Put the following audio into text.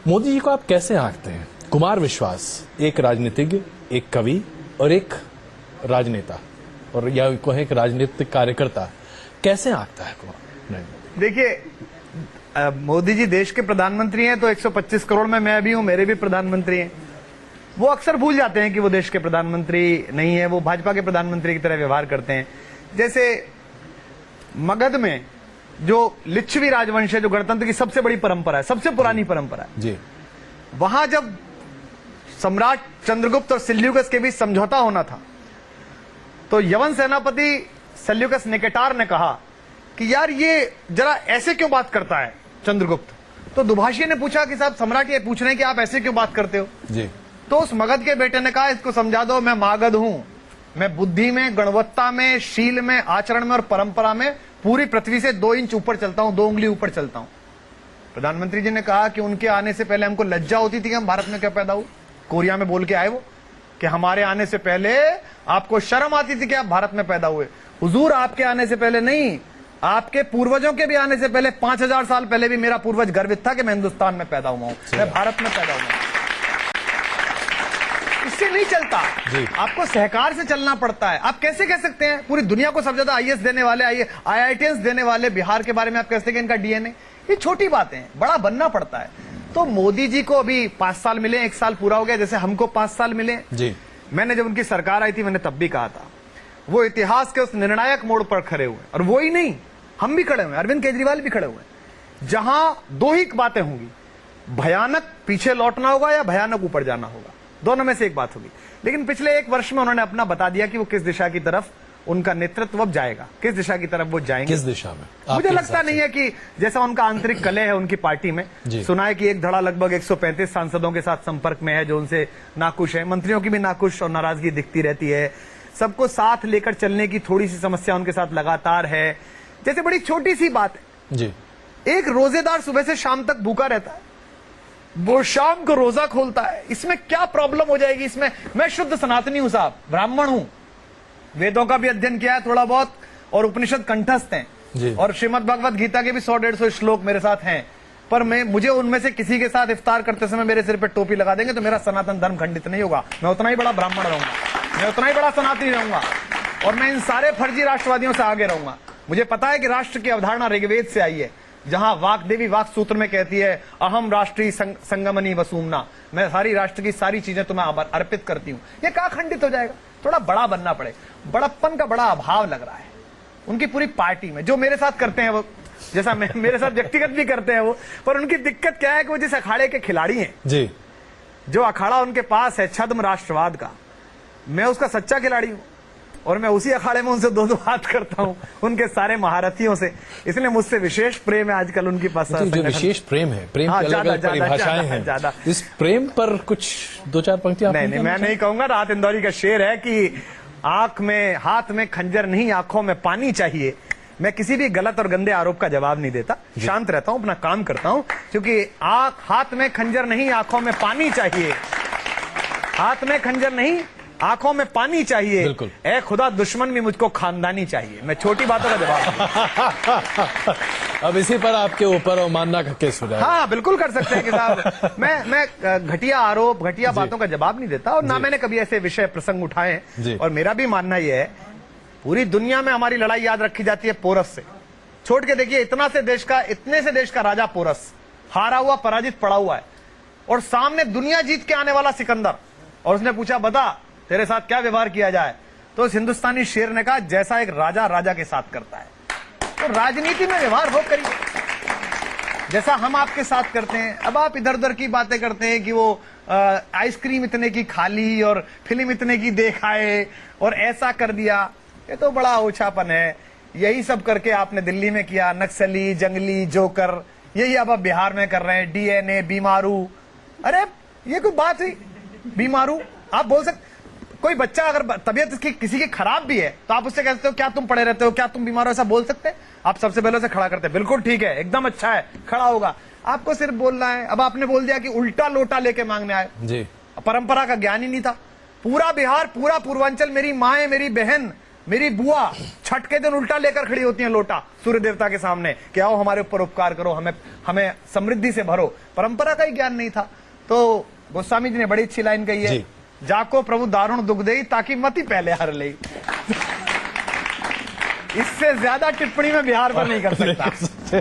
मोदी जी को आप कैसे आंकते हैं? कुमार विश्वास एक राजनीतिज्ञ, एक कवि और एक राजनेता, और या कहें एक राजनीतिक कार्यकर्ता, कैसे आंकता है कुमार? देखिए, मोदी जी देश के प्रधानमंत्री हैं तो 125 करोड़ में मैं भी हूं, मेरे भी प्रधानमंत्री हैं। वो अक्सर भूल जाते हैं कि वो देश के प्रधानमंत्री नहीं है, वो भाजपा के प्रधानमंत्री की तरह व्यवहार करते हैं। जैसे मगध में जो लिच्छवी राजवंश है, जो गणतंत्र की सबसे बड़ी परंपरा है, सबसे पुरानी परंपरा है जी, वहां जब सम्राट चंद्रगुप्त और सेल्यूकस के बीच समझौता होना था तो यवन सेनापति सेल्यूकस निकेटार ने कहा कि यार ये जरा ऐसे क्यों बात करता है चंद्रगुप्त। तो दुभाषी ने पूछा कि साहब सम्राट ये पूछ रहे हैं कि आप ऐसे क्यों बात करते हो जी। तो उस मगध के बेटे ने कहा इसको समझा दो, मैं मागध हूं, मैं बुद्धि में, गुणवत्ता में, शील में, आचरण में और परंपरा में पूरी पृथ्वी से 2 इंच ऊपर चलता हूं, 2 उंगली ऊपर चलता हूं। प्रधानमंत्री जी ने कहा कि उनके आने से पहले हमको लज्जा होती थी कि हम भारत में क्या पैदा हुए। कोरिया में बोल के आए वो कि हमारे आने से पहले आपको शर्म आती थी कि आप भारत में पैदा हुए। हुजूर, आपके आने से पहले नहीं, आपके पूर्वजों के भी आने से पहले 5000 साल पहले भी मेरा पूर्वज गर्वित था कि मैं हिंदुस्तान में पैदा हुआ हूं, मैं भारत में पैदा हुआ हूं। इससे नहीं चलता, आपको सहकार से चलना पड़ता है। आप कैसे कह सकते हैं पूरी दुनिया को सबसे ज्यादा आईएएस देने वाले, आईआईटीएस देने वाले बिहार के बारे में आप कहते हैं कि इनका डीएनए? ये छोटी बातें हैं, बड़ा बनना पड़ता है। तो मोदी जी को अभी 5 साल मिले, 1 साल पूरा हो गया, जैसे हमको 5 साल मिले जी। मैंने जब उनकी सरकार आई थी मैंने तब भी कहा था वो इतिहास के उस निर्णायक मोड़ पर खड़े हुए, और वो ही नहीं, हम भी खड़े हुए, अरविंद केजरीवाल भी खड़े हुए, जहां 2 ही बातें होंगी, भयानक पीछे लौटना होगा या भयानक ऊपर जाना होगा, दोनों में से एक बात होगी। लेकिन पिछले 1 वर्ष में उन्होंने अपना बता दिया कि वो किस दिशा की तरफ उनका नेतृत्व अब जाएगा, किस दिशा की तरफ वो जाएंगे। किस दिशा में? मुझे लगता नहीं है कि जैसा उनका आंतरिक कलह है उनकी पार्टी में, सुना है कि एक धड़ा लगभग 135 सांसदों के साथ संपर्क में है जो उनसे नाखुश है, मंत्रियों की भी नाखुश और नाराजगी दिखती रहती है, सबको साथ लेकर चलने की थोड़ी सी समस्या उनके साथ लगातार है। जैसे बड़ी छोटी सी बात है जी, एक रोजेदार सुबह से शाम तक भूखा रहता है, वो शाम को रोजा खोलता है, इसमें क्या प्रॉब्लम हो जाएगी? इसमें मैं शुद्ध सनातनी हूं साहब, ब्राह्मण हूं, वेदों का भी अध्ययन किया है थोड़ा बहुत, और उपनिषद कंठस्थ हैं, और श्रीमद् भगवत गीता के भी 100-150 श्लोक मेरे साथ हैं, पर मुझे उनमें से किसी के साथ इफ्तार करते समय मेरे सिर पे टोपी लगा देंगे तो मेरा सनातन धर्म खंडित नहीं होगा। मैं उतना ही बड़ा ब्राह्मण रहूंगा, मैं उतना ही बड़ा सनातनी रहूंगा, और मैं इन सारे फर्जी राष्ट्रवादियों से आगे रहूंगा। मुझे पता है कि राष्ट्र की अवधारणा ऋग्वेद से आई है, जहां वाक देवी वाक सूत्र में कहती है अहम राष्ट्रीय संगमनी वसूमना, मैं सारी राष्ट्र की सारी चीजें तुम्हें अर्पित करती हूं। ये कहां खंडित हो जाएगा? थोड़ा बड़ा बनना पड़े, बड़प्पन का बड़ा अभाव लग रहा है उनकी पूरी पार्टी में। जो मेरे साथ करते हैं वो, जैसा मेरे साथ व्यक्तिगत भी करते हैं वो, पर उनकी दिक्कत क्या है कि वो जिस अखाड़े के खिलाड़ी हैं जी, जो अखाड़ा उनके पास है छद्म राष्ट्रवाद का, मैं उसका सच्चा खिलाड़ी हूं, और मैं उसी अखाड़े में उनसे 2-2 हाथ करता हूं, उनके सारे महारथियों से। इसलिए मुझसे विशेष प्रेम है आजकल उनकी पास। जो विशेश प्रेम है, प्रेम की अलग-अलग परिभाषाएं हैं ज्यादा। इस प्रेम पर कुछ 2-4 पंक्तियां? नहीं, मैं नहीं कहूंगा। राहत इंदौरी का शेर है कि आंख में हाथ में खंजर नहीं, आंखों में पानी चाहिए। मैं किसी भी गलत और गंदे आरोप का जवाब नहीं देता, शांत रहता हूं, अपना काम करता हूं, क्योंकि हाथ में खंजर नहीं, आंखों में पानी चाहिए, हाथ में खंजर नहीं, आंखों में पानी चाहिए, ए खुदा दुश्मन भी मुझको खानदानी चाहिए। मैं छोटी बातों का जवाब अब इसी पर आपके ऊपर अवमानना का केस हो जाएगा। हाँ, बिल्कुल कर सकते हैं कि साहब मैं घटिया आरोप, घटिया बातों का जवाब नहीं देता, और ना मैंने कभी ऐसे विषय प्रसंग उठाए हैं। और मेरा भी मानना यह है, पूरी दुनिया में हमारी लड़ाई याद रखी जाती है पोरस से। छोड़ के देखिए, इतने से देश का राजा पोरस हारा हुआ, पराजित पड़ा हुआ है, और सामने दुनिया जीत के आने वाला सिकंदर, और उसने पूछा बता तेरे साथ क्या व्यवहार किया जाए, तो उस हिंदुस्तानी शेर ने कहा जैसा एक राजा राजा के साथ करता है। तो राजनीति में व्यवहार वो करिए जैसा हम आपके साथ करते हैं। अब आप इधर उधर की बातें करते हैं कि वो आइसक्रीम इतने की खा ली और फिल्म इतने की देख आए और ऐसा कर दिया, ये तो बड़ा ओछापन है। यही सब करके आपने दिल्ली में किया, नक्सली, जंगली, जोकर, यही अब आप बिहार में कर रहे हैं, डीएनए, बीमारू। अरे ये कोई बात हुई? बीमारू आप बोल सकते, कोई बच्चा अगर तबीयत किसी की खराब भी है तो आप उससे कह सकते हो क्या तुम पड़े रहते हो, क्या तुम बीमार हो, ऐसा बोल सकते हैं? आप सबसे पहले उसे खड़ा करते हैं, बिल्कुल ठीक है, एकदम अच्छा है, खड़ा होगा। आपको सिर्फ बोलना है। अब आपने बोल दिया कि उल्टा लोटा लेके मांगने आए जी, परंपरा का ज्ञान ही नहीं था। पूरा बिहार, पूरा पूर्वांचल, मेरी माँ है, मेरी बहन, मेरी बुआ छठ के दिन उल्टा लेकर खड़ी होती हैं लोटा सूर्य देवता के सामने कि आओ हमारे ऊपर उपकार करो, हमें समृद्धि से भरो। परंपरा का ही ज्ञान नहीं था। तो गोस्वामी जी ने बड़ी अच्छी लाइन कही है, जाको प्रभु दारुण दुख देई ताकि मती पहले हर ले। इससे ज्यादा टिप्पणी मैं बिहार पर नहीं कर सकता।